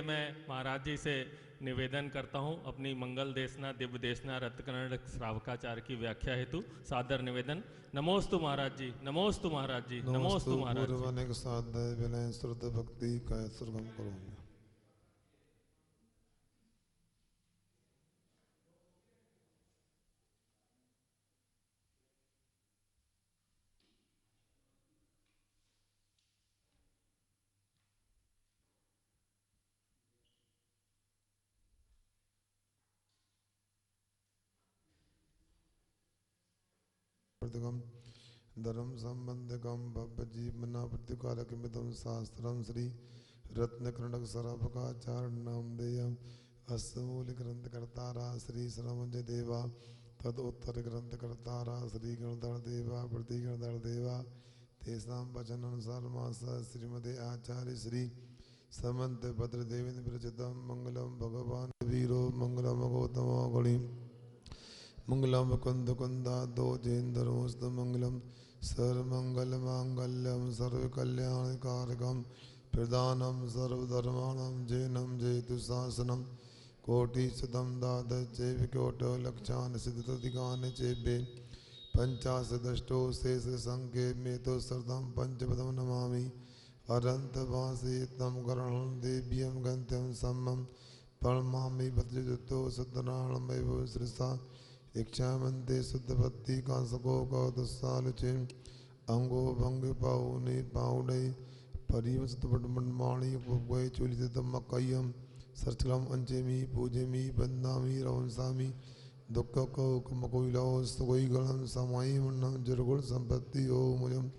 मैं महाराज जी से निवेदन करता हूं अपनी मंगल देशना दिव्य देशना रत्नकर्ण श्रावकाचार्य की व्याख्या हेतु सादर निवेदन। नमोस्तु महाराज जी, नमोस्तु महाराज जी, नमोस्तु महाराज जी। पूर्वनिक साध्य विनय श्रुत भक्ति का सुरगम करो। धर्म संबंधकम भव्य जीवना प्रतिकारक मितम शास्त्रम श्री रत्नकर्णक सरभकाचार्यम देयम अस्तमूल ग्रंथ कर्तारा श्री श्रमंज देवा तद उत्तर ग्रंथ कर्तारा श्री गणधर देवा प्रति गणधर देवा तेषां वचन अनुसार मास श्रीमदे आचार्य श्री समंत भद्र देवेंद्र प्रचितम मंगलम भगवान वीरो मंगलम गौतम गणि मंगलम कुंद कुंदा दो जेन्द्रोस्त मंगलम सर्वमंगल मांगल्यम सर्वकल्याण कारकम प्रदानम सर्वधर्माणम जैनम जयतु शासनम कोटि शतम दादचैव कोटो लक्षान सिद्धतिकान चेभ्ये पंचाशदष्टो शेष संख्ये में तो सर्दम पंचपदम नमामि अरंत वासी तम करणं देव्यम गंत्यम सम्मम प्रणमामि भद्रजुतो सत्यनारायणमैव श्रीसा इच्छामंते शुद्धपत्ति कांसको कौतुसालुचे अंगो भंग पाऊने पाउडे परिवस्तुपटमणमाणि उपगय चुलितमकयम सरचलम अंचेमी पूजेमी बंदामी रवंसामी दुख को कमकोइलाओ सुगोई गणम समाई मन्नम जरगुण संपत्ति ओ मुजम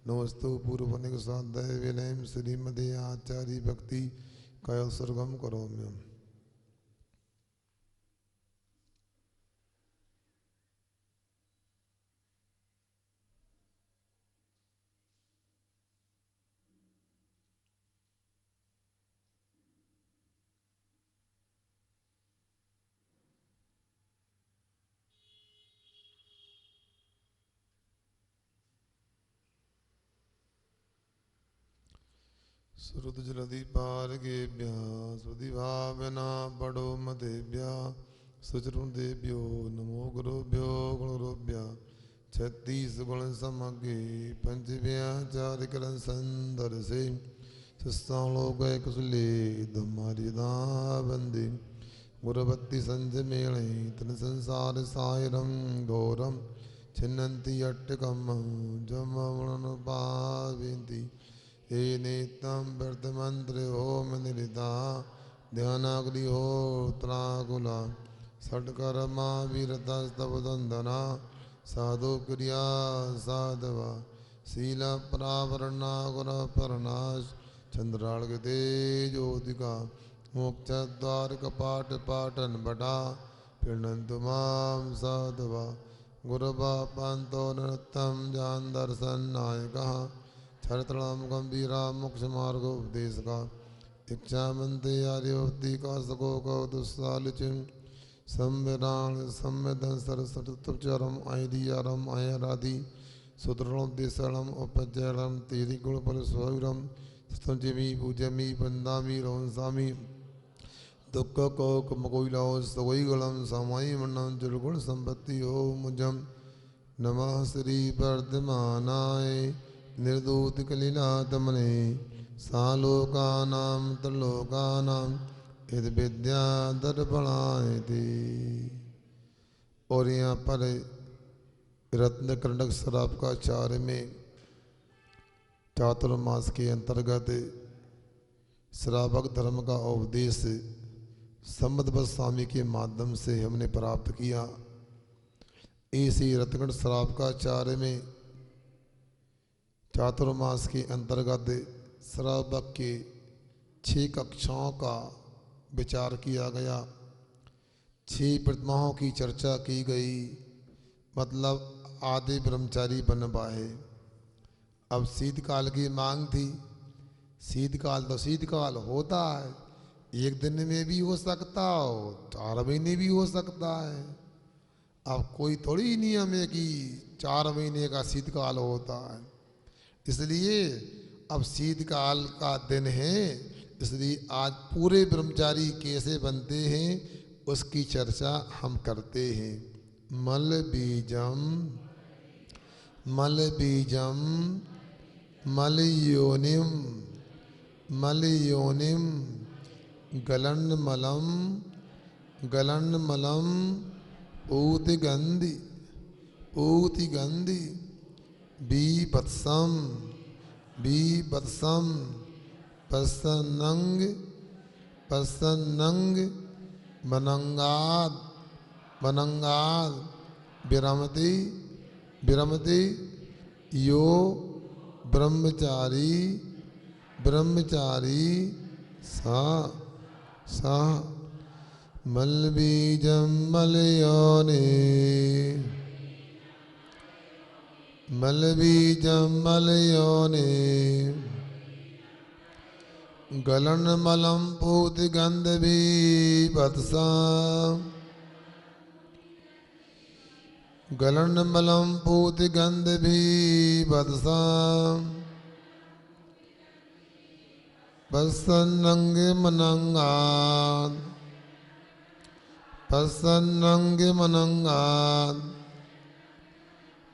नमस्तु पूर्वनिक साध्य विनयम श्रीमदे आचार्य भक्ति कय सर्गम करोम्यम। श्रुत जलधि पारगेभ्य श्रुति भावना बड़ो मदेभ्य सुचरु देभ्यो नमो गुरुभ्यो गुणुभ्य छत्तीस गुण समगे पंचव्याचार करन संदर से सस्तालो गए कुसले धमारी बंदे गुरुभक्ति संज मेले तन संसार सायरम घोरम छिन्नन्ति अट्टकम जमवण पाविंति हे नेतम वर्तमंत्र ओम निरिता ध्यानाग्नि हो त्राकुला षटकर्मा वीरतस्तवदंदना साधु क्रिया साधवा शील प्रावरणा गुण परनाश चंद्राड़गते ज्योतिका मोक्ष द्वार कपाट पाटन बटा पिंडंतु माम साधवा गुरुबा पांतो नृत्यम जान दर्शन नायका छरतलाम गंभीरा मोक्ष मार्ग उपदेश का इच्छा मंते आर्यवती का सको कौतुसालुचिम संविधान संवेदन सरस्वतम आयदियारम आयराधि सुदृढ़ देशलम उपजयलम तेरी गुण पर स्वरम स्तंजमी पूजमी बंदामी रोंसामी दुख को मकोइलाओ सवई गलम समाई मन्नम जलगुण संपत्ति हो मुजम नमः श्री वर्धमानाय निर्दूत कलिलातमने सालोकानां त्रिलोकानां यद विद्या दर्पणायते। और यहाँ पर रत्नकर्णक श्रावकाचार्य में चातुर्मास के अंतर्गत श्रावक धर्म का उपदेश संबद्ध स्वामी के माध्यम से हमने प्राप्त किया। इसी रत्नकर्ण श्रावकाचार्य में चातुर्मास के अंतर्गत श्रावक के 6 कक्षाओं का विचार किया गया, 6 प्रतिमाओं की चर्चा की गई, मतलब आदि ब्रह्मचारी बन पाए। अब शीतकाल की मांग थी, शीतकाल तो शीतकाल होता है, एक दिन में भी हो सकता हो, 4 महीने भी हो सकता है। अब कोई थोड़ी नियम है कि 4 महीने का शीतकाल होता है। इसलिए अब शीतकाल का दिन है, इसलिए आज पूरे ब्रह्मचारी कैसे बनते हैं उसकी चर्चा हम करते हैं। मल बीजम मल योनिम गलन मलम ऊति गंधि बीभत्सम प्रसन्नंग मनंगाद विरमति यो ब्रह्मचारी सा मलबीजम मलयोने गलन मलम पूति गंध भी बत्सा गलन मलम पूति गंध भी बत्सा प्रसन्नंग मनंगाद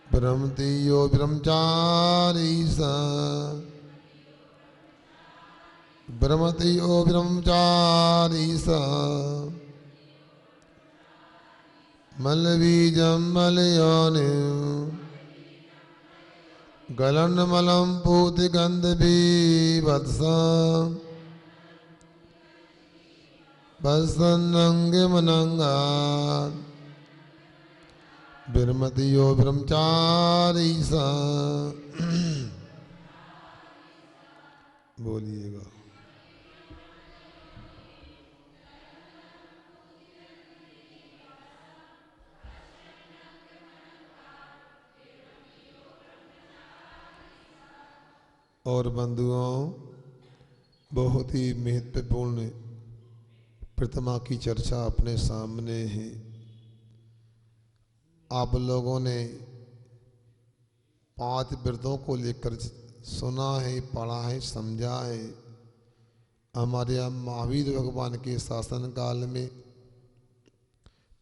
ब्रह्मति यो ब्रह्मचारी सा मलबीजम मलयोनि गलन मलम पूति गंध भी वत्सा प्रसन्नंग मनंगाद ब्रह्मति यो ब्रह्मचारी सा। बोलिएगा। और बंधुओं, बहुत ही महत्वपूर्ण प्रतिमा की चर्चा अपने सामने है। आप लोगों ने 5 व्रतों को लेकर सुना है, पढ़ा है, समझा है। हमारे यहाँ महावीर भगवान के शासन काल में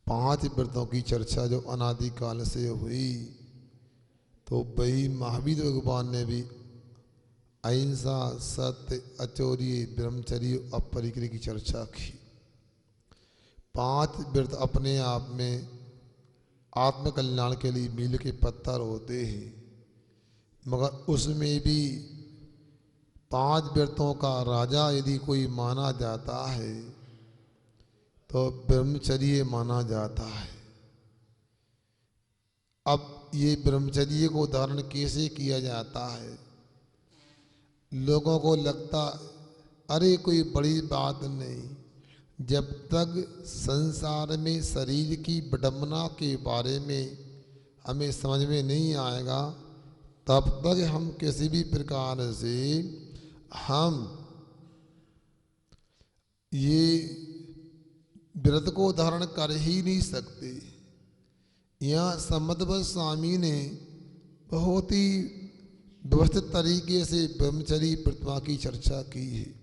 5 व्रतों की चर्चा जो अनादिकाल से हुई, तो वही महावीर भगवान ने भी अहिंसा, सत्य, अचौर्य, ब्रह्मचर्य, अपरिग्रह की चर्चा की। 5 व्रत अपने आप में आत्मकल्याण के लिए मील के पत्थर होते हैं, मगर उसमें भी 5 व्रतों का राजा यदि कोई माना जाता है तो ब्रह्मचर्य माना जाता है। अब ये ब्रह्मचर्य को धारण कैसे किया जाता है? लोगों को लगता अरे कोई बड़ी बात नहीं, जब तक संसार में शरीर की विडंबना के बारे में हमें समझ में नहीं आएगा तब तक हम किसी भी प्रकार से हम ये व्रत को धारण कर ही नहीं सकते। यहाँ समदभट्ट स्वामी ने बहुत ही व्यवस्थित तरीके से ब्रह्मचर्य प्रतिमा की चर्चा की है।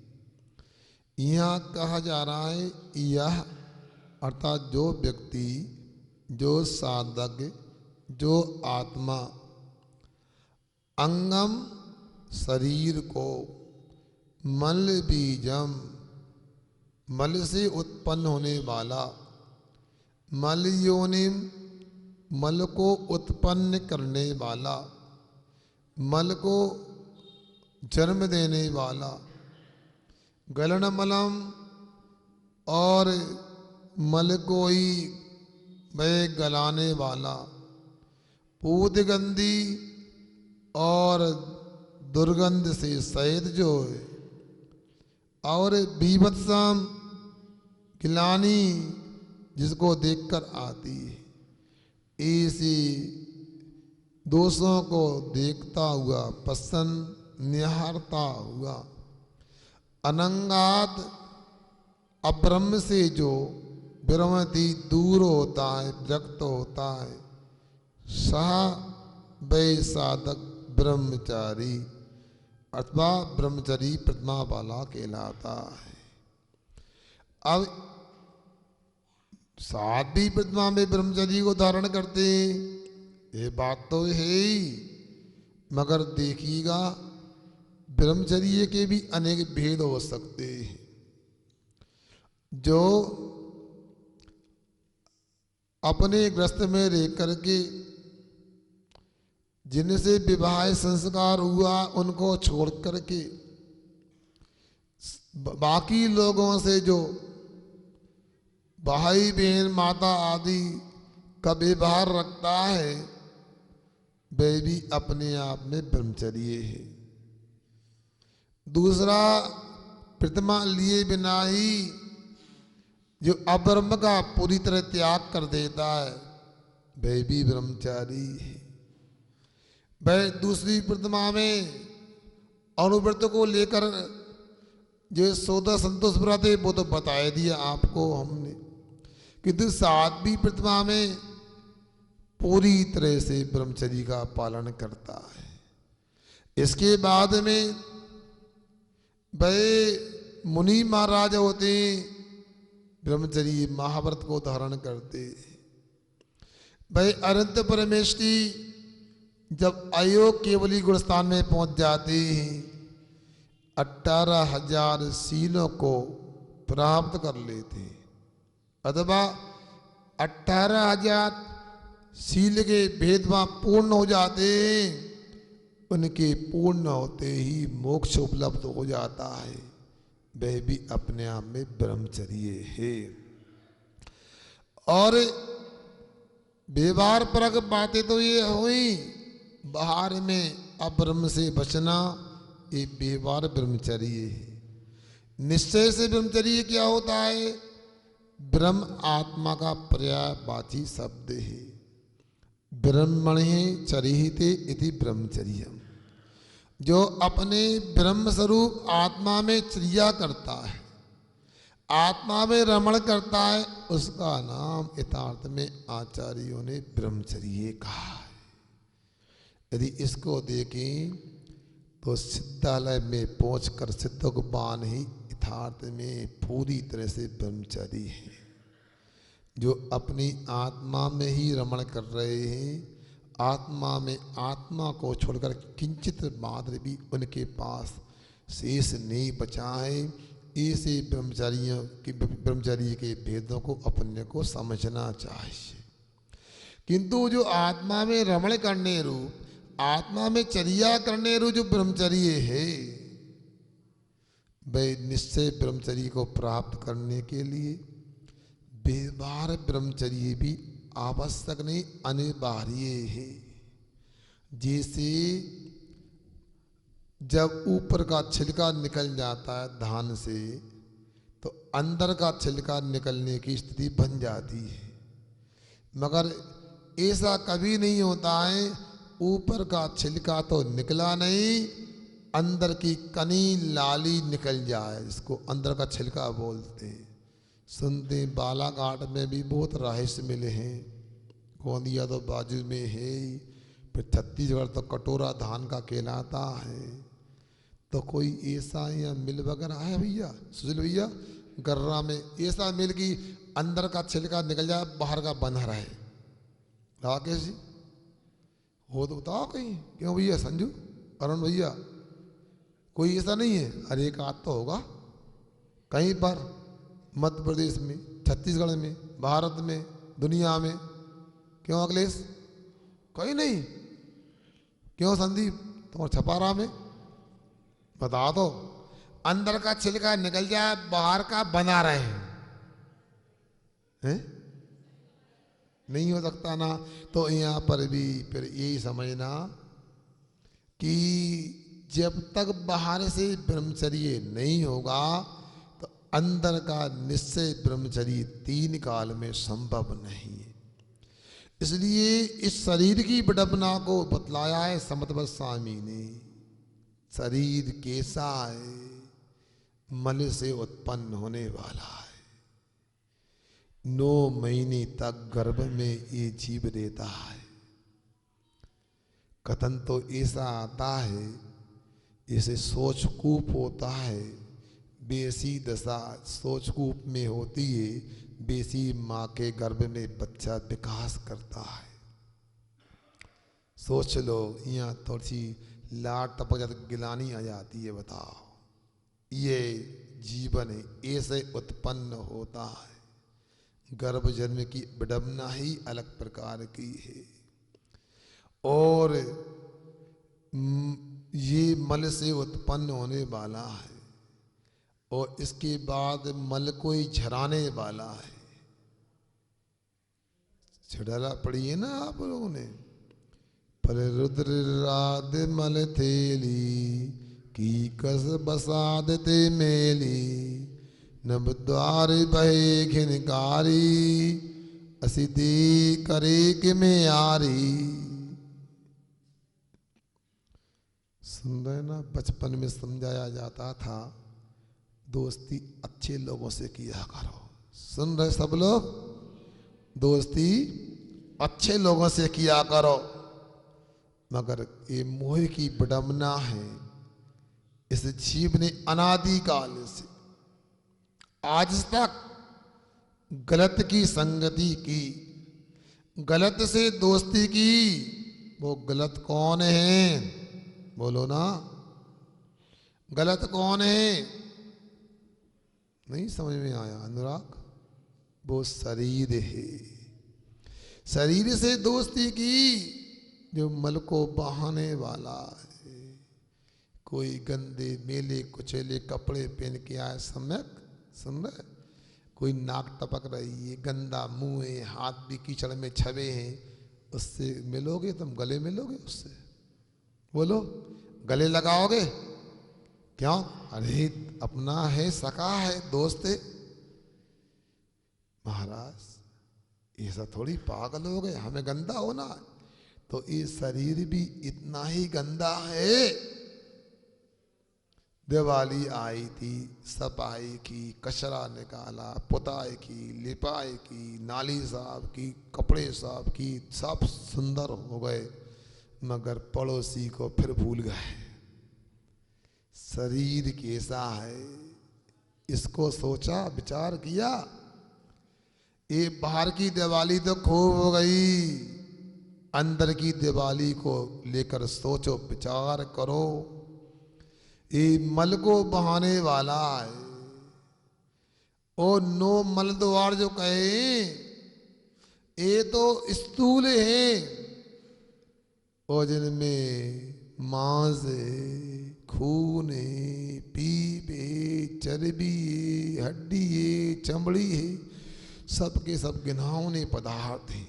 यहाँ कहा जा रहा है यह अर्थात जो व्यक्ति, जो साधक, जो आत्मा अंगम शरीर को मल बीजम मल से उत्पन्न होने वाला, मल योनिम मल को उत्पन्न करने वाला, मल को जन्म देने वाला, गलन मलम और मल को ही वह गलाने वाला, पूतगंधी और दुर्गंध से सहित जो है, और बीभत्सम गिलानी जिसको देखकर आती है, ऐसी दोषों को देखता हुआ, प्रसन्न निहारता हुआ, अनंगात अब्रह्म से जो ब्रह्मति दूर होता है, व्यक्त होता है, सह वै साधक ब्रह्मचारी अथवा ब्रह्मचरी प्रतिमा वाला कहलाता है। अब साध्वी प्रतिमा में ब्रह्मचरी को धारण करते हैं, ये बात तो है ही, मगर देखिएगा ब्रह्मचर्य के भी अनेक भेद हो सकते हैं। जो अपने ग्रस्त में रह करके जिनसे विवाह संस्कार हुआ उनको छोड़ करके बाकी लोगों से जो भाई बहन माता आदि का व्यवहार रखता है वह भी अपने आप में ब्रह्मचर्य है। दूसरा, प्रतिमा लिए बिना ही जो अब्रह्म का पूरी तरह त्याग कर देता है वह भी ब्रह्मचारी है। वह दूसरी प्रतिमा में अनुव्रत को लेकर जो सौदा संतोष व्रत है वो तो बताया दिया आपको हमने, किंतु सातवीं प्रतिमा में पूरी तरह से ब्रह्मचर्य का पालन करता है। इसके बाद में वह मुनि महाराज होते ब्रह्मचर्य महाव्रत को धारण करते। वह अनंत परमेष्टि जब अयोग केवली गुणस्थान में पहुंच जाते हैं 18,000 शीलों को प्राप्त कर लेते, अथवा 18,000 शील के भेदभाव पूर्ण हो जाते हैं। उनके पूर्ण होते ही मोक्ष उपलब्ध हो जाता है, वह भी अपने आप में ब्रह्मचर्य है। और व्यवहार परक बातें तो ये हुई, बाहर में अब्रह्म से बचना ये व्यवहार ब्रह्मचर्य है। निश्चय से ब्रह्मचर्य क्या होता है? ब्रह्म आत्मा का पर्यायवाची शब्द है। ब्रह्मणे चरिते इति ब्रह्मचर्यम, जो अपने ब्रह्म स्वरूप आत्मा में चर्या करता है, आत्मा में रमण करता है, उसका नाम यथार्थ में आचार्यों ने ब्रह्मचर्य कहा है। यदि इसको देखें तो सिद्धालय में पहुंचकर सिद्धों को बान ही यथार्थ में पूरी तरह से ब्रह्मचारी है। जो अपनी आत्मा में ही रमण कर रहे हैं, आत्मा में आत्मा को छोड़कर किंचित मात्र भी उनके पास शेष नहीं बचा है। ऐसे ब्रह्मचारी के भेदों को अपने को समझना चाहिए। किंतु जो आत्मा में रमण करने रूप, आत्मा में चर्या करने रूप जो ब्रह्मचर्य है, वह निश्चय ब्रह्मचर्य को प्राप्त करने के लिए व्यवहार ब्रह्मचर्य भी आवश्यक नहीं, अनिवार्य है। जैसे जब ऊपर का छिलका निकल जाता है धान से, तो अंदर का छिलका निकलने की स्थिति बन जाती है, मगर ऐसा कभी नहीं होता है ऊपर का छिलका तो निकला नहीं, अंदर की कनी लाली निकल जाए, इसको अंदर का छिलका बोलते हैं। सुनते बालाघाट में भी बहुत रहस्य मिले हैं, गोंदिया तो बाजू में है ही, फिर छत्तीसगढ़ तो कटोरा धान का कहलाता है। तो कोई ऐसा या मिल वगैरह है भैया, सुशील भैया, गर्रा में ऐसा मिल कि अंदर का छिलका निकल जाए, बाहर का बना रहे, राकेश जी हो तो बताओ कहीं। क्यों भैया, संजू, अरुण भैया, कोई ऐसा नहीं है? अरे एक आध तो होगा कहीं पर, मध्य प्रदेश में, छत्तीसगढ़ में, भारत में, दुनिया में। क्यों अखिलेश? कोई नहीं? क्यों संदीप, तुम्हारा छपारा में? बता दो। अंदर का छिलका निकल जाए, बाहर का बना रहे हैं? नहीं हो सकता ना। तो यहाँ पर भी फिर यही समझना कि जब तक बाहर से ब्रह्मचर्य नहीं होगा तो अंदर का निश्चय ब्रह्मचर्य 3 काल में संभव नहीं है। इसलिए इस शरीर की विडंबना को बतलाया है समतवत स्वामी ने। शरीर कैसा है? मल से उत्पन्न होने वाला है। 9 महीने तक गर्भ में ये जीव रहता है। कथन तो ऐसा आता है इसे सोचकूप होता है, बेसी दशा सोचकूप में होती है, बेसी माँ के गर्भ में बच्चा विकास करता है। सोच लो, यहाँ थोड़ी सी लाट टपक जाती, गिलानी आ जाती है। बताओ, ये जीवन है, ऐसे उत्पन्न होता है। गर्भ जन्म की विडंबना ही अलग प्रकार की है। और ये मल से उत्पन्न होने वाला है और इसके बाद मल को ही झराने वाला है। छिड़ाला पड़ी है ना आप लोगों ने। फल रुद्र राध मल थेली की कस बसाद ते मेली, नभ द्वार बहे घिनकारी असिधि करे कि में यारी। सुन रहे ना, बचपन में समझाया जाता था दोस्ती अच्छे लोगों से किया करो। सुन रहे सब लोग, दोस्ती अच्छे लोगों से किया करो। मगर ये मोह की विडंबना है। इस जीव ने अनादिकाल से आज तक गलत की संगति की, गलत से दोस्ती की। वो गलत कौन है? बोलो ना, गलत कौन है? नहीं समझ में आया अनुराग? वो शरीर है। शरीर से दोस्ती की जो मल को बहाने वाला है। कोई गंदे मेले कुचेले कपड़े पहन के आए, सम्यक सुन रहे, कोई नाक टपक रही है, गंदा मुंह है, हाथ भी कीचड़ में छवे हैं, उससे मिलोगे तुम? गले मिलोगे उससे? बोलो, गले लगाओगे? क्यों? अरे अपना है, सका है, दोस्त है। महाराज ऐसा थोड़ी पागल हो गए, हमें गंदा होना है। तो ये शरीर भी इतना ही गंदा है। दिवाली आई थी, सफाई की, कचरा निकाला, पुताई की, लिपाई की, नाली साफ की, कपड़े साफ की, सब सुंदर हो गए, मगर पड़ोसी को फिर भूल गए। शरीर कैसा है इसको सोचा, विचार किया? ये बाहर की दिवाली तो खूब हो गई, अंदर की दिवाली को लेकर सोचो, विचार करो। ये मल को बहाने वाला है। और नो मल द्वार जो कहे, ये तो स्थूल है, और जिनमें मांस है, खून है, पीप है, चर्बी है, हड्डी है, चमड़ी है, सबके सब गिनौने पदार्थ हैं।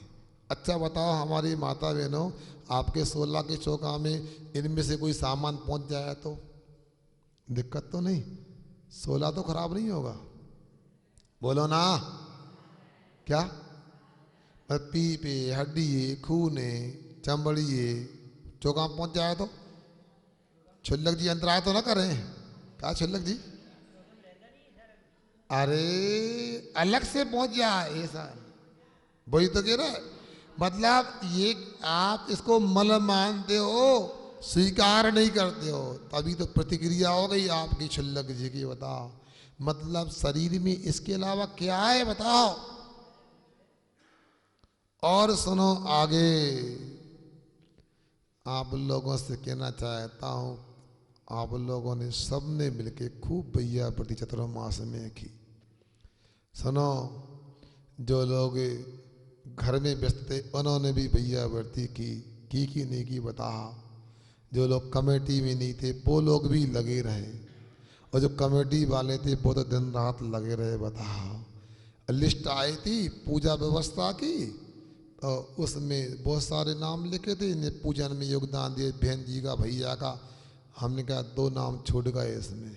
अच्छा बताओ हमारी माता बहनों, आपके 16 के चौका में इनमें से कोई सामान पहुंच जाए तो दिक्कत तो नहीं? 16 तो खराब नहीं होगा? बोलो ना, क्या? पीप है, हड्डी है, खून है, चमड़ी है, चौका में पहुंच जाए तो? छुल्लक जी अंतराय तो ना करें? क्या छुल्लक जी? अरे अलग से पहुंच जाए ऐसा, वही तो कह रहा है। मतलब ये आप इसको मल मानते हो, स्वीकार नहीं करते हो, तभी तो प्रतिक्रिया हो गई आपकी छुल्लक जी की। बताओ, मतलब शरीर में इसके अलावा क्या है बताओ? और सुनो आगे, आप लोगों से कहना चाहता हूं, आप लोगों ने सबने मिलके खूब भैया प्रति चतुर्मास में की। सुनो, जो लोग घर में व्यस्त थे उन्होंने भी भैया व्रती की नहीं की बता। जो लोग कमेटी में नहीं थे वो लोग भी लगे रहे, और जो कमेटी वाले थे वो तो दिन रात लगे रहे। बता, लिस्ट आई थी पूजा व्यवस्था की, तो उसमें बहुत सारे नाम लिखे थे, इन्हें पूजन में योगदान दिए, बहन जी का, भैया का। हमने कहा 2 नाम छूट गए इसमें।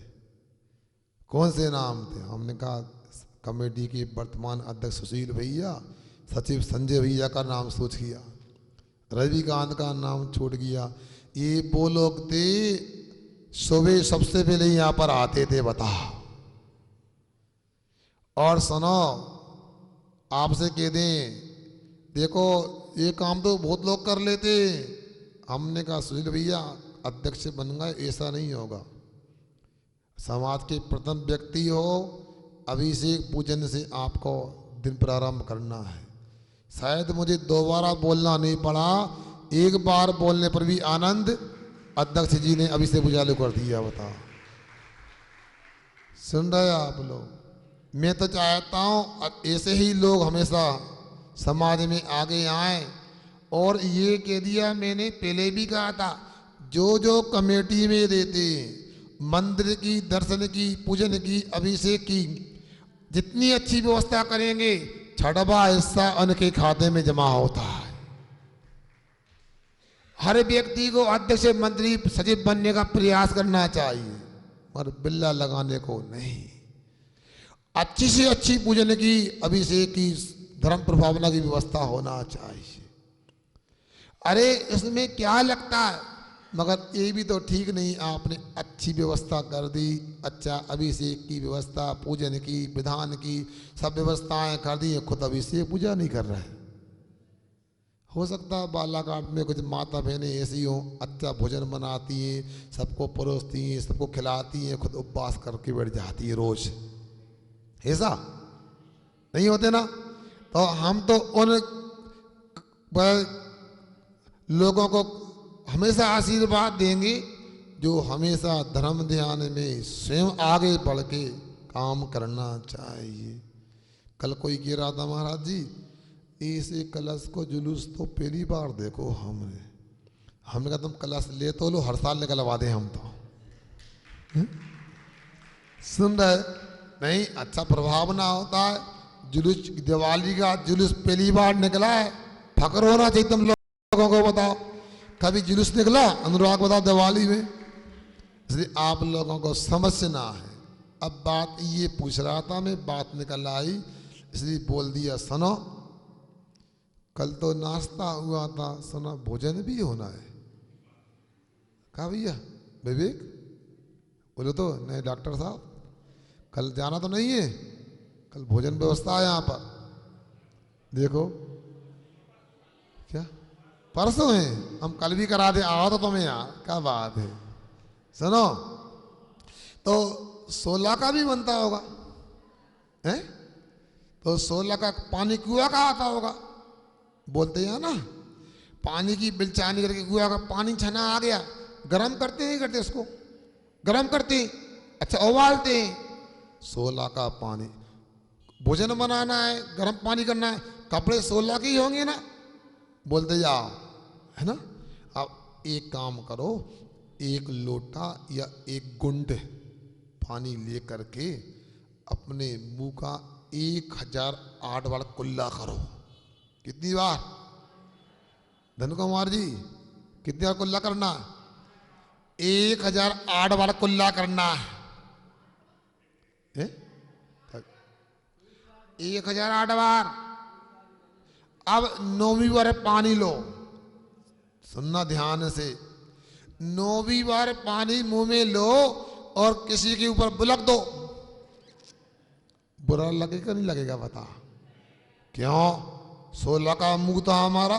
कौन से नाम थे? हमने कहा कमेटी के वर्तमान अध्यक्ष सुशील भैया, सचिव संजय भैया का नाम सोच गया, रविकांत का नाम छूट गया। ये वो लोग थे सुबह सबसे पहले यहाँ पर आते थे। बताओ, और सुनो, आपसे कह दें, देखो ये काम तो बहुत लोग कर लेते। हमने कहा सुशील भैया अध्यक्ष बन गए, ऐसा नहीं होगा। समाज के प्रथम व्यक्ति हो, अभिषेक पूजन से आपको दिन प्रारंभ करना है। शायद मुझे दोबारा बोलना नहीं पड़ा, एक बार बोलने पर भी आनंद अध्यक्ष जी ने अभिषेक पूजा कर दिया। बताओ, सुन रहे आप लोग? मैं तो चाहता हूँ ऐसे ही लोग हमेशा समाज में आगे आए। और ये कह दिया, मैंने पहले भी कहा था, जो जो कमेटी में देते मंदिर की, दर्शन की, पूजन की, अभिषेक की, जितनी अच्छी व्यवस्था करेंगे, छठवां हिस्सा उनके खाते में जमा होता है। हर व्यक्ति को अध्यक्ष, मंत्री, सचिव बनने का प्रयास करना चाहिए, पर बिल्ला लगाने को नहीं। अच्छी से अच्छी पूजन की, अभिषेक की, धर्म प्रभावना की व्यवस्था होना चाहिए। अरे इसमें क्या लगता है, मगर ये भी तो ठीक नहीं, आपने अच्छी व्यवस्था कर दी, अच्छा अभिषेक की व्यवस्था, पूजन की, विधान की, सब व्यवस्थाएं कर दी, खुद अभिषेक पूजा नहीं कर रहे। हो सकता है बालाघाट में कुछ माता बहनें ऐसी हों, अच्छा भोजन बनाती हैं, सबको परोसती हैं, सबको खिलाती हैं, खुद उपवास करके बैठ जाती है रोज। ऐसा नहीं होते ना? तो हम तो उन लोगों को हमेशा आशीर्वाद देंगे जो हमेशा धर्म ध्यान में स्वयं आगे बढ़ के काम करना चाहिए। कल कोई कह रहा था, महाराज जी ऐसे कलश को जुलूस तो पहली बार देखो हमने कहा तुम कलश ले तो लो, हर साल निकलवा दे हम तो। सुन रहे? नहीं, अच्छा प्रभाव ना होता है। जुलूस, दिवाली का जुलूस पहली बार निकला है, फक्र होना चाहिए तुम लोगों को। बताओ कभी जुलूस निकला अनुराग? बताओ दिवाली में। इसलिए आप लोगों को समझना है। अब बात ये पूछ रहा था मैं, बात निकल आई इसलिए बोल दिया। सुनो, कल तो नाश्ता हुआ था, सुना भोजन भी होना है। कहा भैया विवेक? बोलो तो नहीं डॉक्टर साहब, कल जाना तो नहीं है, कल भोजन व्यवस्था है यहाँ पर। देखो क्या परसों है, हम कल भी करा दे, आओ तो तुम्हें यार, क्या बात है। सुनो, तो 16 का भी बनता होगा है? तो 16 का पानी कुआ का आता होगा, बोलते हैं ना, पानी की बिलचानी करके कुआ का पानी छना आ गया, गरम करते हैं, करते उसको गरम करते हैं, अच्छा उबालते हैं। 16 का पानी, भोजन बनाना है, गरम पानी करना है, कपड़े 16 के ही होंगे ना, बोलते जाओ, है ना। अब एक काम करो, एक लोटा या एक गुंड पानी ले करके अपने मुंह का 1008 बार कुल्ला करो। कितनी बार? धन कुमार जी कितनी बार कुल्ला करना? 1008 बार कुल्ला करना है। 1008 बार। अब 9वीं बार पानी लो, सुनना ध्यान से, 9वीं बार पानी मुंह में लो और किसी के ऊपर बुलक दो। बुरा लगेगा नहीं लगेगा? बता क्यों? 16 का मुंह था हमारा,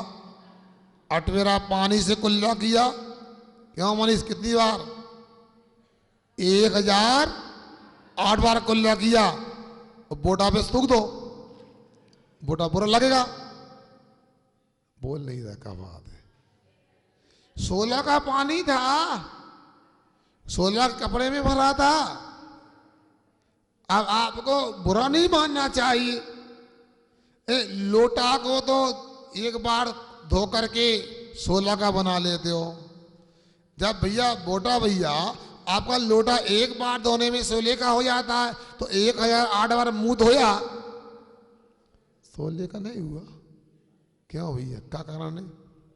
8वें पानी से कुल्ला किया। क्यों मनीष? कितनी बार? 1008 बार कुल्ला किया। बोटा पे थूक दो, बोटा बुरा लगेगा? बोल नहीं रहा, क्या बात है। 16 का पानी था, 16 कपड़े में भरा था। अब आपको बुरा नहीं मानना चाहिए। लोटा को तो एक बार धो करके 16 का बना लेते हो। जब भैया बोटा भैया आपका लोटा एक बार धोने में 16 का हो जाता है, तो 1008 बार मुंह धोया, 16 का नहीं हुआ। क्यों भैया, क्या कारण है?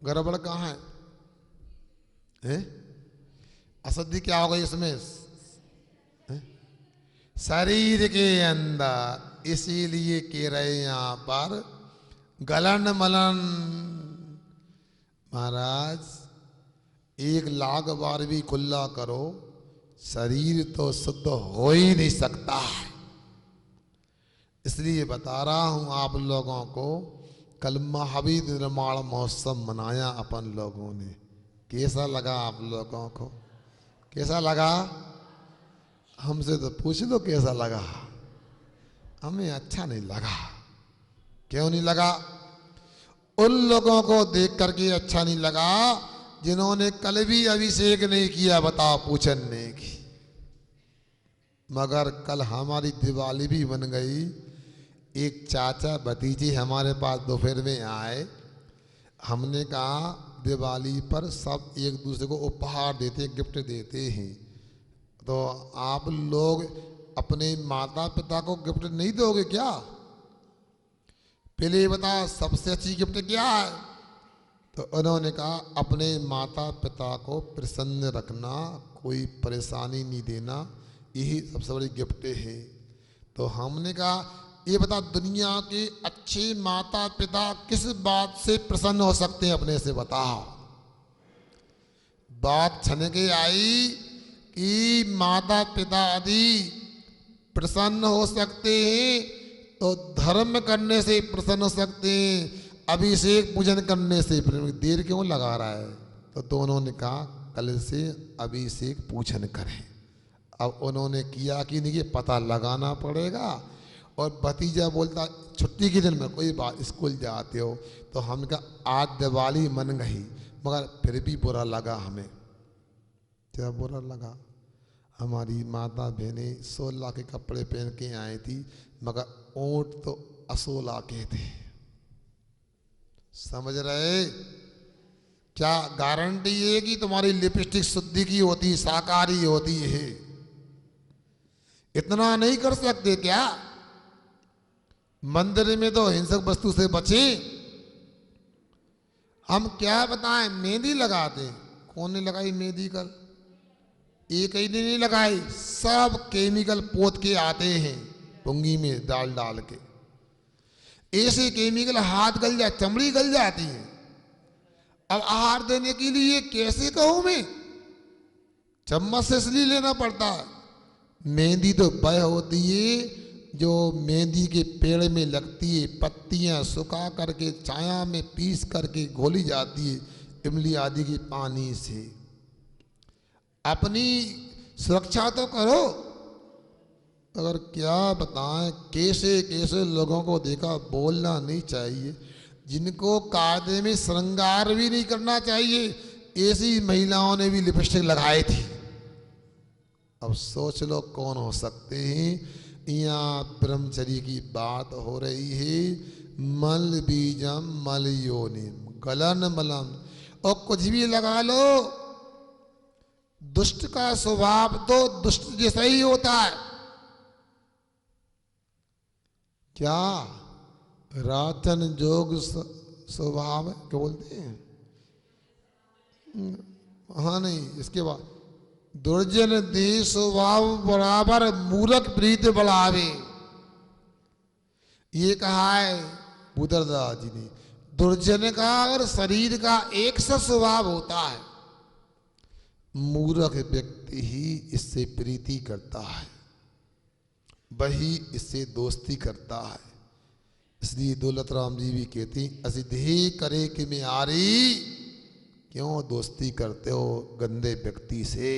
गड़बड़ कहाँ है? अशुद्धि क्या हो गई इसमें? शरीर के अंदर। इसीलिए कह रहे यहां पर गलन मलन। महाराज 1,00,000 बार भी खुला करो, शरीर तो शुद्ध हो ही नहीं सकता है। इसलिए बता रहा हूं आप लोगों को, कल महावीर निर्माण महोत्सव मनाया अपन लोगों ने। कैसा लगा आप लोगों को? कैसा लगा? हमसे तो पूछ लो कैसा लगा। हमें अच्छा नहीं लगा। क्यों नहीं लगा? उन लोगों को देख करके अच्छा नहीं लगा जिन्होंने कल भी अभिषेक नहीं किया, बताओ, पूछन नहीं की। मगर कल हमारी दिवाली भी बन गई। एक चाचा भतीजे हमारे पास दोपहर में आए। हमने कहा दिवाली पर सब एक दूसरे को उपहार देते, गिफ्ट देते हैं, तो आप लोग अपने माता पिता को गिफ्ट नहीं दोगे क्या? पहले बताओ सबसे अच्छी गिफ्ट क्या है? तो उन्होंने कहा अपने माता पिता को प्रसन्न रखना, कोई परेशानी नहीं देना, यही सबसे बड़ी गिफ्ट है। तो हमने कहा ये बता, दुनिया के अच्छे माता पिता किस बात से प्रसन्न हो सकते हैं? अपने से बताओ। बात छन के आई कि माता पिता आदि प्रसन्न हो सकते हैं तो धर्म करने से प्रसन्न हो सकते हैं, अभिषेक पूजन करने से। देर क्यों लगा रहा है? तो दोनों ने कहा कल से अभिषेक पूजन करें। अब उन्होंने किया कि नहीं, ये पता लगाना पड़ेगा। और भतीजा बोलता छुट्टी के दिन में कोई बात, स्कूल जाते हो। तो हमने कहा आज दिवाली मन गई, मगर फिर भी बुरा लगा हमें। क्या बुरा लगा? हमारी माता बहनें 16 के कपड़े पहन के आई थी, मगर ऊँट तो 16 के थे। समझ रहे? क्या गारंटी है कि तुम्हारी लिपस्टिक शुद्धि की होती, शाकाहारी होती है? इतना नहीं कर सकते क्या? मंदिर में तो हिंसक वस्तु से बचे। हम क्या बताएं, मेहंदी लगाते। कौन ने लगाई मेहंदी? कल एक ही ने नहीं लगाई, सब केमिकल पोत के आते हैं पुंगी में डाल डाल के। ऐसे केमिकल हाथ गल जाए, चमड़ी गल जाती है। अब आहार देने के लिए कैसे कहूं मैं? चम्मच से इसलिए लेना पड़ता है। मेहंदी तो वह होती है जो मेहंदी के पेड़ में लगती है, पत्तियां सुखा करके छाया में पीस करके घोली जाती है इमली आदि के पानी से। अपनी सुरक्षा तो करो। अगर क्या बताएं, कैसे कैसे लोगों को देखा, बोलना नहीं चाहिए। जिनको कायदे में श्रृंगार भी नहीं करना चाहिए, ऐसी महिलाओं ने भी लिपस्टिक लगाई थी। अब सोच लो कौन हो सकते हैं। यहाँ ब्रह्मचर्य की बात हो रही है। मल बीजम मल योनिम गलन मलम, और कुछ भी लगा लो, दुष्ट का स्वभाव तो दुष्ट जैसा ही होता है। क्या रातन जोग स्वभाव है, क्या बोलते हैं? हाँ नहीं, इसके बाद दुर्जन दे स्वभाव बराबर मूर्ख प्रीत बढ़ावे, ये कहा है बुद्धदास जी ने। दुर्जन का और शरीर का एक सा स्वभाव होता है। मूर्ख व्यक्ति ही इससे प्रीति करता है, वही इससे दोस्ती करता है। इसलिए दौलत राम जी भी कहते हैं, असिधे करे कि मैं आ रही, क्यों दोस्ती करते हो गंदे व्यक्ति से?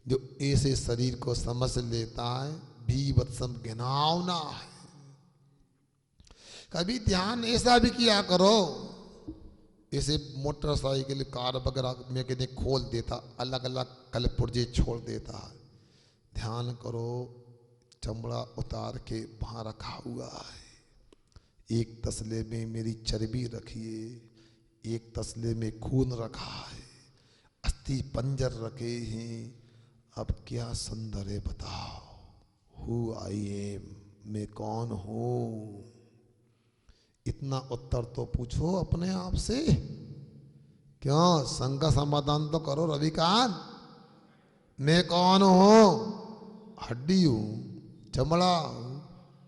जो ऐसे शरीर को समझ लेता है, भी वत्सम घिनौना है। कभी ध्यान ऐसा भी किया करो, ऐसे मोटरसाइकिल कार वगैरह मैकेनिक खोल देता, अलग अलग कल पुर्जे छोड़ देता है। ध्यान करो, चमड़ा उतार के वहाँ रखा हुआ है। एक तसले में मेरी चर्बी रखिए, एक तसले में खून रखा है, अस्थि पंजर रखे हैं। अब क्या सुंदर है बताओ, हु आई एम, मैं कौन हूँ? इतना उत्तर तो पूछो अपने आप से। क्यों शंका समाधान तो करो रविकांत। मैं कौन हूँ? हड्डी हूँ, चमड़ा हूँ,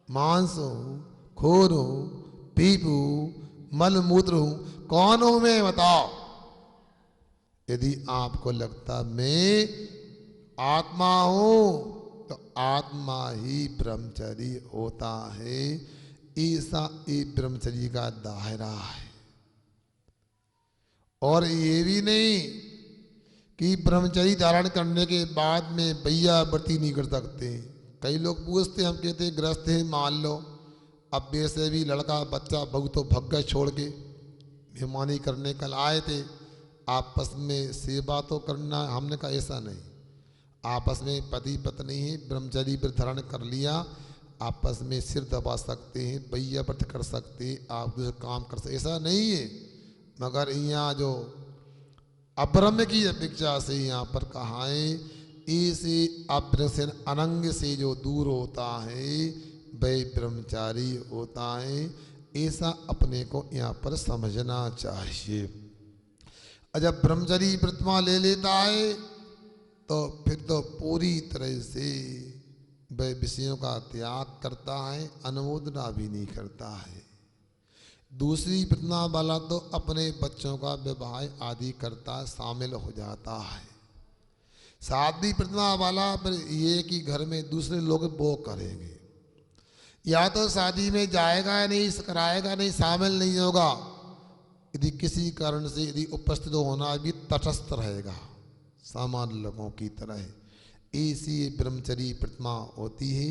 मांस हूँ, खून हूँ, पीप हूँ, मल मूत्र हूँ। कौन हूँ मैं बताओ? यदि आपको लगता मैं आत्मा हूँ तो आत्मा ही ब्रह्मचर्य होता है। ऐसा एक ब्रह्मचर्य का दायरा है। और ये भी नहीं कि ब्रह्मचर्य धारण करने के बाद में भैया व्रती नहीं कर सकते। कई लोग पूछते, हम कहते हैं ग्रस्त हैं, मान लो अब वैसे भी लड़का बच्चा बहू तो भग गए छोड़ के, मेहमानी करने कल आए थे, आपस में सेवा तो करना। हमने कहा ऐसा नहीं, आपस में पति पत्नी ही ब्रह्मचर्य व्रत धारण कर लिया, आपस में सिर दबा सकते हैं, भैया व्रत कर सकते हैं, आप दूसरे काम कर सकते, ऐसा नहीं है। मगर यहाँ जो अब्रह्म की अपेक्षा से यहाँ पर कहा है, इसे अब्रह्म अनंग से जो दूर होता है वह ब्रह्मचारी होता है, ऐसा अपने को यहाँ पर समझना चाहिए। जब ब्रह्मचारी व्रतमा ले लेता है तो फिर तो पूरी तरह से वह विषयों का त्याग करता है, अनुमोदना भी नहीं करता है। दूसरी प्रतिमा वाला तो अपने बच्चों का विवाह आदि करता शामिल हो जाता है। सातवीं प्रतिमा वाला फिर ये कि घर में दूसरे लोग वो करेंगे, या तो शादी में जाएगा नहीं, कराएगा नहीं, शामिल नहीं होगा, यदि किसी कारण से यदि उपस्थित होना भी तटस्थ रहेगा सामान्य लोगों की तरह। ऐसी ब्रह्मचर्य प्रतिमा होती है।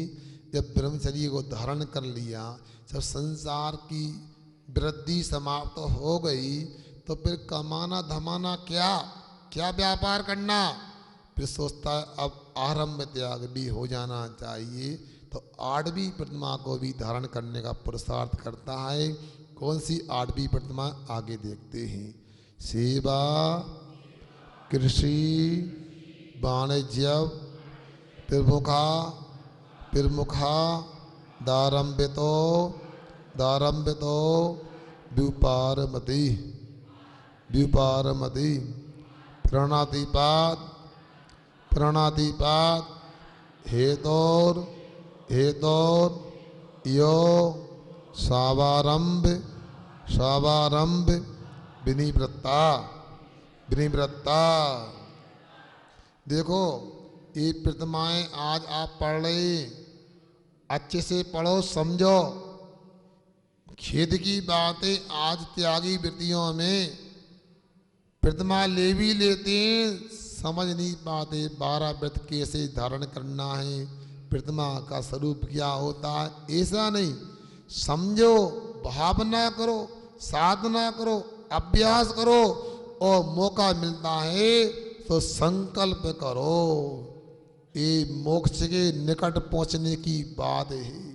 जब ब्रह्मचर्य को धारण कर लिया, जब संसार की वृद्धि समाप्त हो गई तो फिर कमाना धमाना क्या क्या व्यापार करना, फिर सोचता है अब आरंभ त्याग भी हो जाना चाहिए। तो 8वीं प्रतिमा को भी धारण करने का पुरुषार्थ करता है। कौन सी 8वीं प्रतिमा, आगे देखते हैं। सेवा, कृषि, वाणिज्य, प्रमुखा, दारंभितो व्युपारमति, प्रणतिपात, हेतोर यो स्वावारंभ विनिवृत्ता। देखो ये प्रतिमाएं आज आप पढ़ रहे, अच्छे से पढ़ो, समझो। खेद की बातें आज त्यागी वृत्तियों में प्रतिमा ले भी लेते हैं, समझ नहीं पाते 12 व्रत कैसे धारण करना है, प्रतिमा का स्वरूप क्या होता है। ऐसा नहीं, समझो, भावना करो, साधना करो, अभ्यास करो, और मौका मिलता है तो संकल्प करो। ये मोक्ष के निकट पहुंचने की बात है।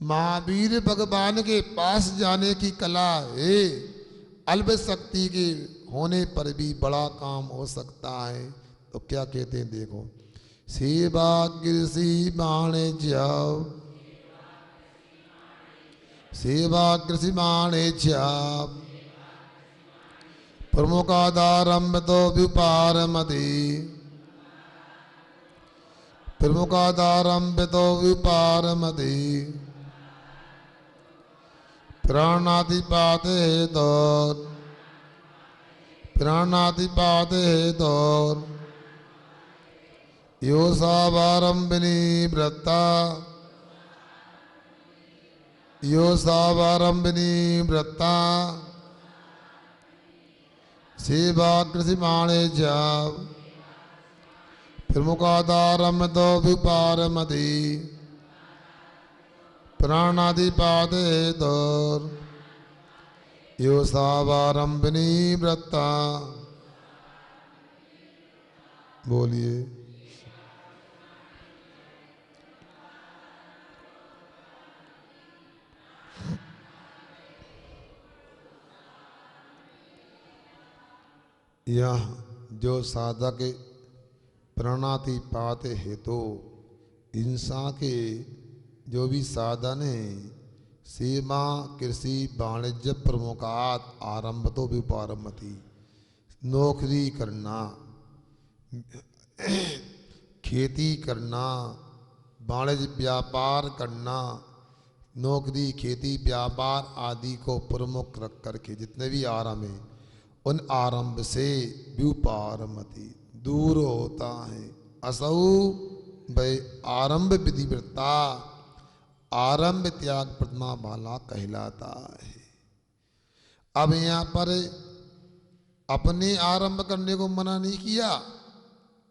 महावीर भगवान के पास जाने की कला है। अल्प शक्ति के होने पर भी बड़ा काम हो सकता है। तो क्या कहते हैं, देखो, सेवा, कृषि, वाणिज्य, सेवा, कृषि, वाणिज्य, प्रमुखादारंभ तो व्युपारमति, प्रमुखादारंभ तो व्युपारमति, प्राणातिपात हेतु योसावारंभिनी व्रता सेवा, कृषि, वाणिज्य, प्रमुखादारंभ तो व्युपारमति, प्राणातिपात हेतु योसावारंभिनी व्रता। बोलिए। यह जो साधक प्राणातिपात हेतु हिंसा के जो भी साधन है, सेवा, कृषि, वाणिज्य, प्रमुखात आरंभ तो व्युपारमति, नौकरी करना, खेती करना, वाणिज्य व्यापार करना, नौकरी, खेती, व्यापार आदि को प्रमुख रख करके जितने भी आरंभ हैं उन आरंभ से व्युपारमति दूर होता है। असौ वै आरंभ विधिवृत्ता, आरंभ त्याग प्रतिमा वाला कहलाता है। अब यहाँ पर अपने आरंभ करने को मना नहीं किया,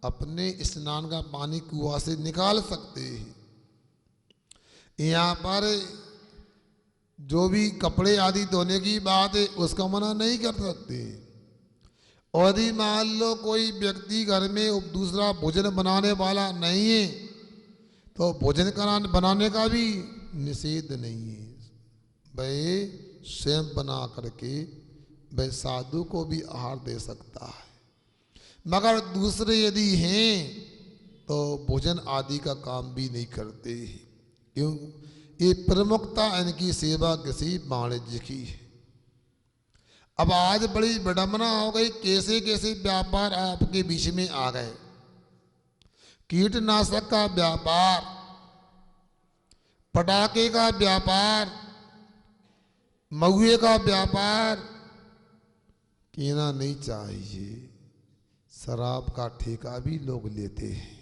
अपने स्नान का पानी कुआं से निकाल सकते हैं। यहाँ पर जो भी कपड़े आदि धोने की बात है उसका मना नहीं कर सकते। और यदि मान लो कोई व्यक्ति घर में दूसरा भोजन बनाने वाला नहीं है तो भोजन बनाने का भी निषेध नहीं है। वह स्वयं बना करके वह साधु को भी आहार दे सकता है। मगर दूसरे यदि हैं तो भोजन आदि का काम भी नहीं करते। क्यों? ये प्रमुखता इनकी सेवा किसी वाणिज्य की है। अब आज बड़ी विडंबना हो गई, कैसे कैसे व्यापार आपके बीच में आ गए। कीटनाशक का व्यापार, पटाखे का व्यापार, महुए का व्यापार कहना नहीं चाहिए। शराब का ठेका भी लोग लेते हैं।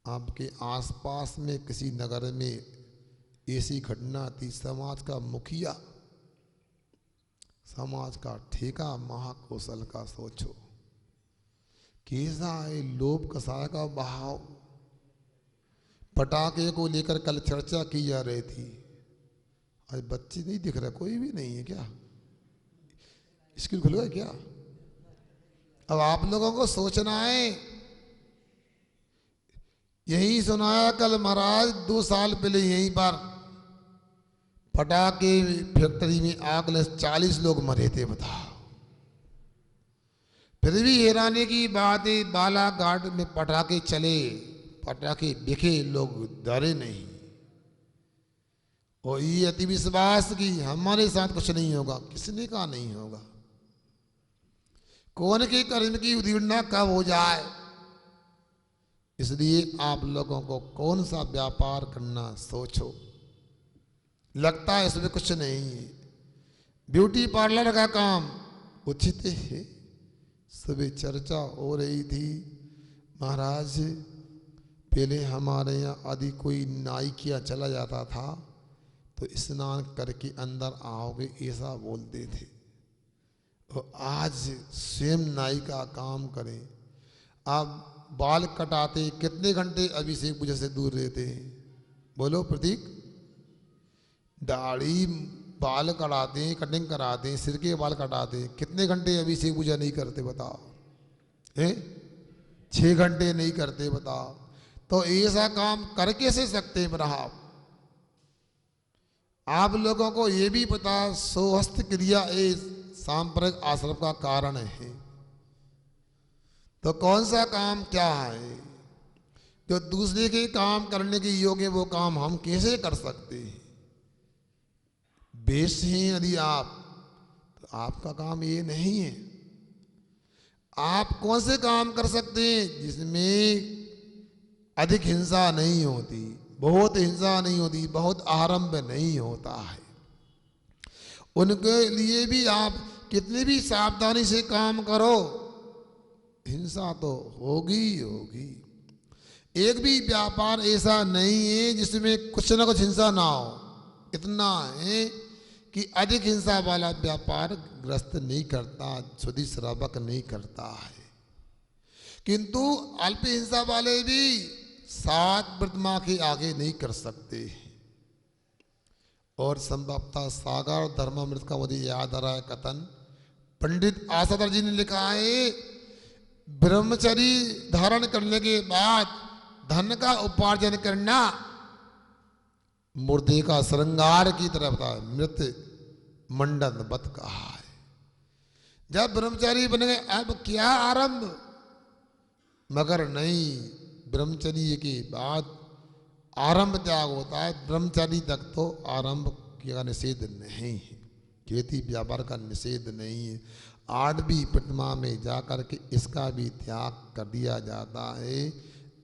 आपके आसपास में किसी नगर में ऐसी घटना थी, समाज का मुखिया, समाज का ठेका महाकौशल का, सोचो कैसा है लोभ कसाय का बहाव। पटाखे को लेकर कल चर्चा की जा रही थी। आज बच्चे नहीं दिख रहे, कोई भी नहीं है क्या? स्कूल खुल गया क्या? अब आप लोगों को सोचना है। यही सुनाया कल महाराज 2 साल पहले यहीं पर पटाखे फैक्ट्री में आग लगे 40 लोग मरे थे, बताओ। फिर भी हैरानी की बात है, बालाघाट में पटाखे चले, पटाखे बिके, लोग डरे नहीं। और ये अति विश्वास की हमारे साथ कुछ नहीं होगा, किसने कहा नहीं होगा? कौन के कर्म की उदीर्णा कब हो जाए। इसलिए आप लोगों को कौन सा व्यापार करना सोचो। लगता है इसमें कुछ नहीं है। ब्यूटी पार्लर का काम उचित है। सुबह चर्चा हो रही थी, महाराज पहले हमारे यहाँ आदि कोई नाई किया चला जाता था तो स्नान करके अंदर आओगे ऐसा बोलते थे। और आज स्वयं नाई का काम करें। आप बाल कटाते कितने घंटे अभिषेक पूजा से दूर रहते हैं? बोलो प्रतीक। दाढ़ी बाल कटाते हैं, कटिंग कराते हैं, सिर के बाल कटाते हैं, कितने घंटे अभिषेक पूजा नहीं करते बताओ? हैं? 6 घंटे नहीं करते बताओ। तो ऐसा काम कर कैसे सकते हैं आप? आप लोगों को ये भी पता, सोहस्त क्रिया सांप्रदायिक आश्रम का कारण है। तो कौन सा काम क्या है जो दूसरे के काम करने के योग्य, वो काम हम कैसे कर सकते हैं? बेश हैं यदि आप, तो आपका काम ये नहीं है। आप कौन से काम कर सकते हैं जिसमें अधिक हिंसा नहीं होती, बहुत हिंसा नहीं होती, बहुत आरंभ नहीं होता है? उनके लिए भी आप कितनी भी सावधानी से काम करो, हिंसा तो होगी होगी। एक भी व्यापार ऐसा नहीं है जिसमें कुछ ना कुछ हिंसा ना हो। इतना है कि अधिक हिंसा वाला व्यापार ग्रस्त नहीं करता, शुद्धि श्रावक नहीं करता है। किंतु अल्प हिंसा वाले भी 7 प्रतिमा के आगे नहीं कर सकते। और संभवतः सागर धर्मामृत का मुझे याद आ रहा है कथन, पंडित आसादर जी ने लिखा है, ब्रह्मचर्य धारण करने के बाद धन का उपार्जन करना मुर्दे का श्रृंगार की तरफ था, मृत मंडन बत कहा है। जब ब्रह्मचारी बन गए अब क्या आरंभ? मगर नहीं, ब्रह्मचर्य के बाद आरंभ त्याग होता है। ब्रह्मचारी तक तो आरंभ का निषेध नहीं है, खेती व्यापार का निषेध नहीं है। 8वीं प्रतिमा में जाकर के इसका भी त्याग कर दिया जाता है,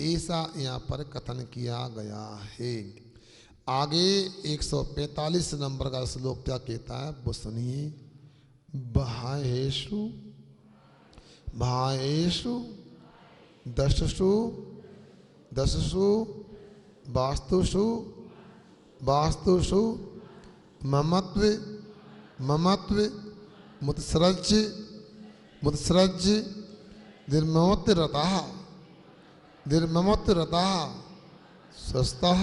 ऐसा यहाँ पर कथन किया गया है। आगे 145 नंबर का श्लोक क्या कहता है वो सुनिए। भाहेषु भाहेषु दशसु दशसु वास्तुषु वास्तुषु ममत्व ममत्व मुत्सृज्य मुत्सृज निर्ममोत्तिरतः निर्ममोत्तिरतः स्वस्थः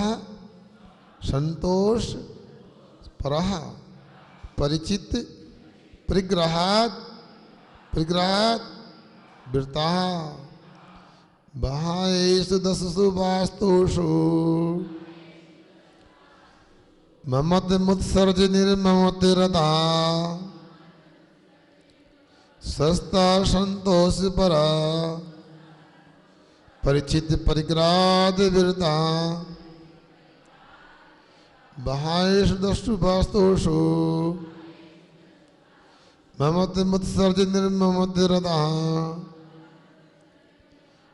संतोष परः परिचित परिग्रहात् परिग्रहात् वृत्तः बाह्येषु दशसु वास्तुषु ममत्मुत्सर्ज निर्ममोत्तिरतः स्वस्था संतोष परा परिचित परिग्राद विरता बाह्येषु दशसु वास्तुषु ममत्मुत्सर्ज निर्ममोत्तिरतः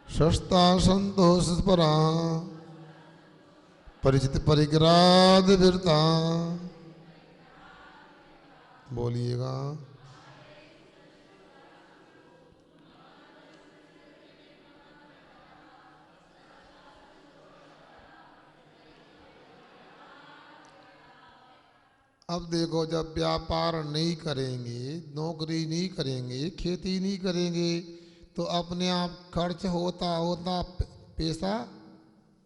स्वस्था संतोष परा परिचित परिग्राद विरता। बोलिएगा। अब देखो, जब व्यापार नहीं करेंगे, नौकरी नहीं करेंगे, खेती नहीं करेंगे, तो अपने आप खर्च होता होता पैसा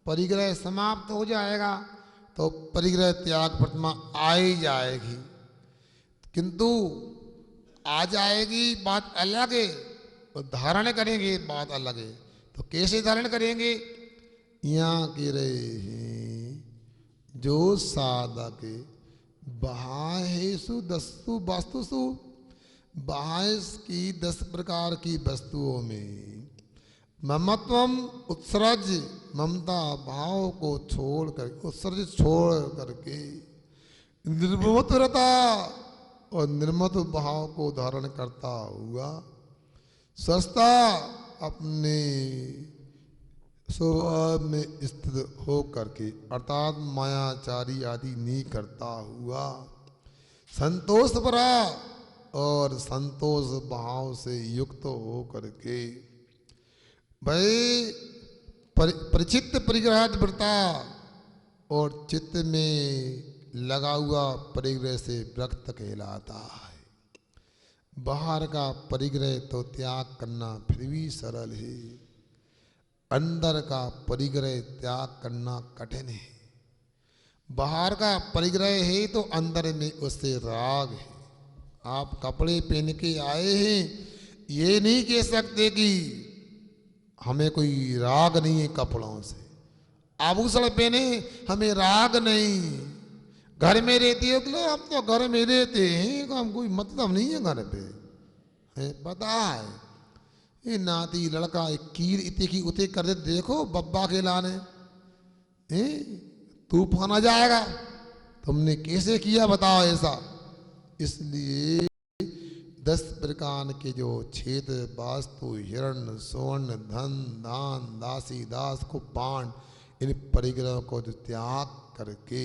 परिग्रह समाप्त हो जाएगा, तो परिग्रह त्याग प्रतिमा आ ही जाएगी। किंतु आ जाएगी बात अलग है, और धारण करेंगे बात अलग है। तो कैसे धारण करेंगे? यहाँ के रहे हैं जो साधक बाह्येषु दशसु वास्तुषु, बाह्य की 10 प्रकार की वस्तुओं में ममत्वम उत्सर्ज ममता भाव को छोड़कर, उत्सर्ज छोड़ करके निर्ममत्व रहता और निर्मत्व भाव को धारण करता हुआ स्वस्था अपने स्वभाव में स्थित हो करके, अर्थात मायाचारी आदि नहीं करता हुआ संतोष परा और संतोष भाव से युक्त हो करके भाई परिचित परिग्रहात वृत्ता, और चित्त में लगा हुआ परिग्रह से व्यक्त कहलाता है। बाहर का परिग्रह तो त्याग करना फिर भी सरल है, अंदर का परिग्रह त्याग करना कठिन है। बाहर का परिग्रह है तो अंदर में उससे राग है। आप कपड़े पहन के आए हैं, ये नहीं कह सकते कि हमें कोई राग नहीं है कपड़ों से। आभूषण पहने हमें राग नहीं, घर में रहते हो कि हम तो घर में रहते हैं, हम कोई मतलब नहीं है घर पे, है पता है। ये नाती लड़का एक कीर इतने की उते कर दे, देखो बब्बा के लाने तूफान आ जाएगा। तुमने कैसे किया बताओ ऐसा? इसलिए 10 प्रकार के जो क्षेत्र वास्तु हिरण स्वर्ण धन दान दासी दास को बाण, इन परिग्रहों को जो त्याग करके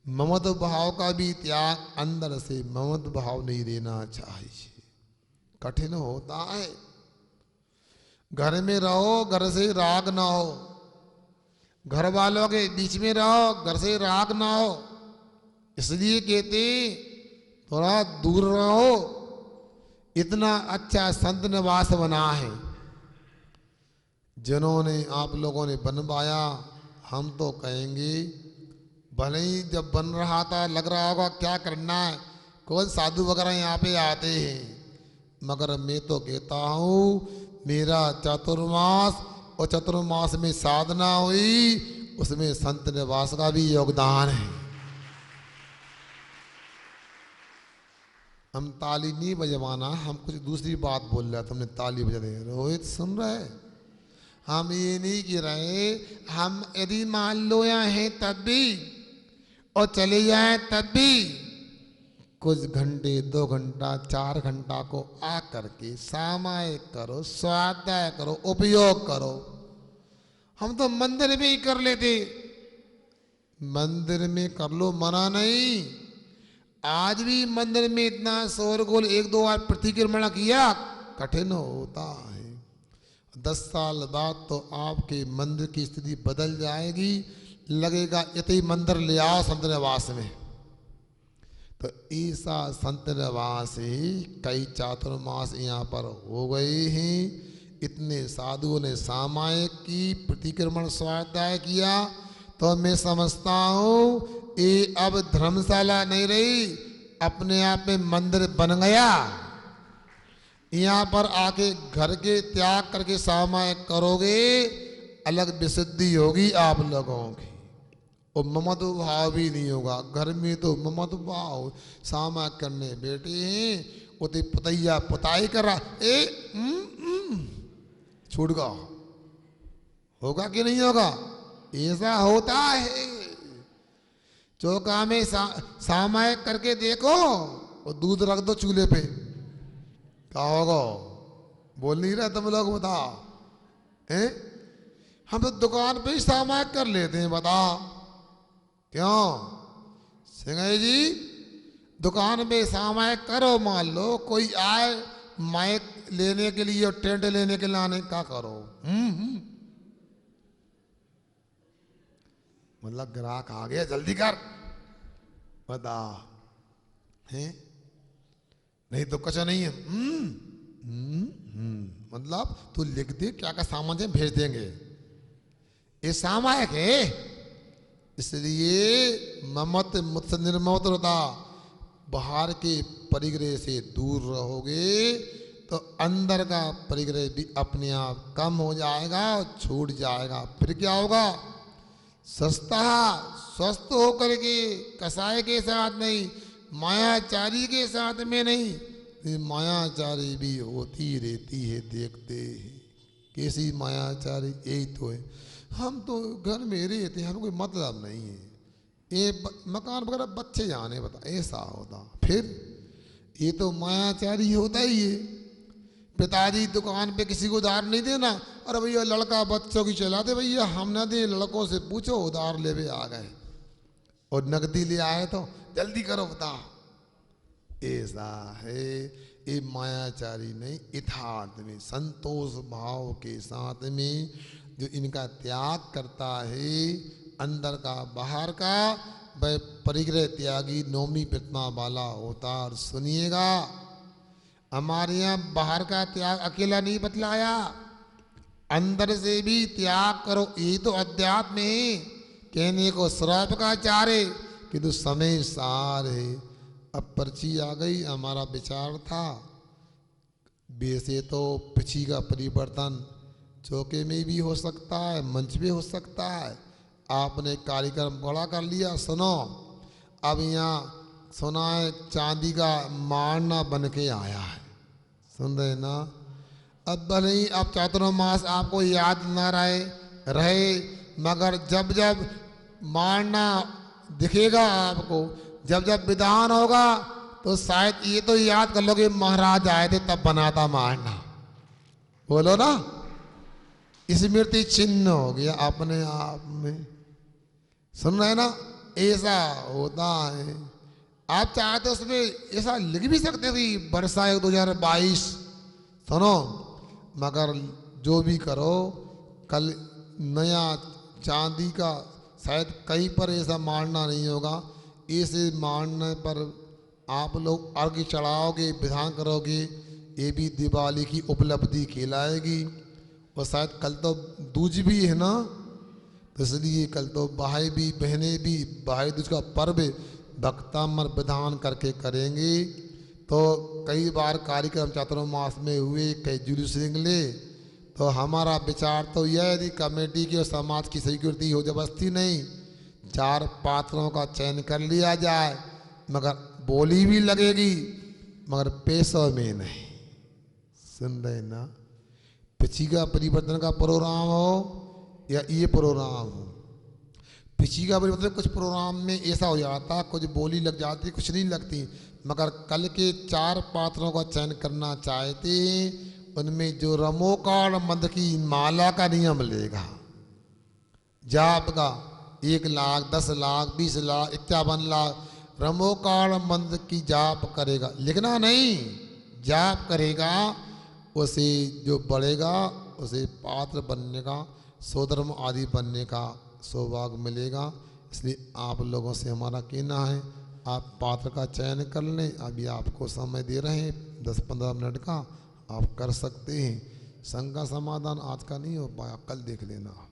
ममत्व भाव का भी त्याग, अंदर से ममत्व भाव नहीं रहना चाहिए। कठिन होता है। घर में रहो, घर से राग ना हो, घर वालों के बीच में रहो, घर से राग ना हो, इसलिए कहते थोड़ा दूर रहो। इतना अच्छा संत निवास बना है जिन्होंने आप लोगों ने बनवाया। हम तो कहेंगे भले ही जब बन रहा था लग रहा होगा क्या करना है, कौन साधु वगैरह यहाँ पे आते हैं, मगर मैं तो कहता हूँ मेरा चतुर्मास, और चतुर्मास में साधना हुई, उसमें संत निवास का भी योगदान है। हम ताली नहीं बजवाना, हम कुछ दूसरी बात बोल रहे हैं, तुमने ताली बजा दे। रोहित सुन रहे? हम ये नहीं कह रहे, हम यदि मान लो यहाँ हैं तब भी और चले जाएं तब भी कुछ घंटे 2 घंटा 4 घंटा को आ करके सामायिक करो, स्वाध्याय करो, उपयोग करो। हम तो मंदिर में ही कर लेते, मंदिर में कर लो, मना नहीं। आज भी मंदिर में इतना शोरगुल 1-2 बार प्रतिक्रमण किया कठिन होता है। 10 साल बाद तो आपके मंदिर की स्थिति बदल जाएगी, लगेगा इतने मंदिर ले आओ संत निवास में। तो तो ऐसा संतवासी कई चातुर्मास यहाँ पर हो गए हैं। इतने साधुओं ने सामायिक की प्रतिक्रमण स्वाध्याय किया। तो मैं समझता हूँ ये अब धर्मशाला नहीं रही, अपने आप में मंदिर बन गया। यहाँ पर आके घर के त्याग करके सामायिक करोगे, अलग विशुद्धि होगी आप लोगों की। और ममत्व भाव भी नहीं होगा घर में। तो ममत्व भाव सामायिक करने बैठे हैं, उते पुतैया पुताई कर रहा छूट गया। होगा कि नहीं होगा? ऐसा होता है। चौका में सामायिक करके देखो और दूध रख दो चूल्हे पे, क्या होगा? बोल नहीं रहे तुम लोग, बताओ। हैं? हम तो दुकान पे ही सामायिक कर लेते हैं, बताओ क्यों? सिंह जी दुकान पे सामायिक करो, मान लो कोई आए माइक लेने के लिए और टेंट लेने के लिए आने, क्या करो? मतलब ग्राहक आ गया जल्दी कर, बता हैं? नहीं तो कुछ नहीं है। मतलब तू लिख दे क्या क्या सामान है, भेज देंगे। ये सामायिक है, इसलिए ममत मुझसे निर्मत होता। बाहर के परिग्रह से दूर रहोगे तो अंदर का परिग्रह भी अपने आप कम हो जाएगा और छूट जाएगा। फिर क्या होगा? सस्ता स्वस्थ होकर के, कसाय के साथ नहीं, मायाचारी के साथ में नहीं। मायाचारी भी होती रहती है, देखते हैं कैसी मायाचारी। यही तो है, हम तो घर में रहते हैं, हमें कोई मतलब नहीं है। ये मकान वगैरह बच्चे जाने, बता ऐसा होता। फिर ये तो मायाचारी होता ही है। पिताजी दुकान पे किसी को उधार नहीं देना, अरे भैया लड़का बच्चों की चलाते, भैया हम ना दे, लड़कों से पूछो उधार लेवे आ गए और नकदी ले आए तो जल्दी करो, बता। ऐसा है, ये मायाचारी नहीं, यथार्थ में संतोष भाव के साथ में जो इनका त्याग करता है, अंदर का बाहर का, वह परिग्रह त्यागी नौमी प्रतिमा वाला होता। और सुनिएगा, हमारे यहाँ बाहर का त्याग अकेला नहीं बतलाया, अंदर से भी त्याग करो। ये तो अध्यात्म है, कहने को श्राप का चार है किंतु समय सार है। अब पर्ची आ गई, हमारा विचार था वैसे तो पिछी का परिवर्तन चौके में भी हो सकता है, मंच भी हो सकता है। आपने कार्यक्रम बड़ा कर लिया, सुनो अब यहाँ सुना है चांदी का मारना बन के आया है, सुन रहे ना? अब भले ही अब चातुर्मास आपको याद ना रहे, मगर जब जब मारना दिखेगा आपको, जब जब विधान होगा तो शायद ये तो याद कर लो कि महाराज आए थे तब बना था मारना, बोलो ना। स्मृति चिन्ह हो गया अपने आप में, सुन रहे ना? ऐसा होता है। आप चाहे तो उसमें ऐसा लिख भी सकते थे वर्षा 2022, सुनो। मगर जो भी करो, कल नया चांदी का शायद कहीं पर ऐसा मारना नहीं होगा। ऐसे मारने पर आप लोग अर्घ्य चढ़ाओगे, विधान करोगे, ये भी दिवाली की उपलब्धि कहलाएगी। और शायद कल तो दूज भी है ना, तो इसलिए कल तो भाई भी बहनें भी भाई दूज का पर्व भक्तामर विधान करके करेंगे। तो कई बार कार्यक्रम चातुर्मास में हुए, कई जुलूस निकले। तो हमारा विचार तो यह यदि कमेटी की और समाज की स्वीकृति हो, जबरदस्ती नहीं, 4 पात्रों का चयन कर लिया जाए, मगर बोली भी लगेगी, मगर पैसों में नहीं। सुन रहे ना? पिछी का परिवर्तन का प्रोग्राम हो या ये प्रोग्राम हो, पिछी का परिवर्तन कुछ प्रोग्राम में ऐसा हो जाता, कुछ बोली लग जाती, कुछ नहीं लगती। मगर कल के 4 पात्रों का चयन करना चाहते हैं, उनमें जो रमोकाण मंत्र की माला का नियम लेगा, जाप का 1 लाख 10 लाख 20 लाख 51 लाख रमोकाण मंत्र की जाप करेगा, लिखना नहीं, जाप करेगा, उसे जो बढ़ेगा उसे पात्र बनने का, सोधर्म आदि बनने का सौभाग्य मिलेगा। इसलिए आप लोगों से हमारा कहना है, आप पात्र का चयन कर लें। अभी आपको समय दे रहे हैं 10-15 मिनट का, आप कर सकते हैं। संघ का समाधान आज का नहीं हो पाया, कल देख लेना।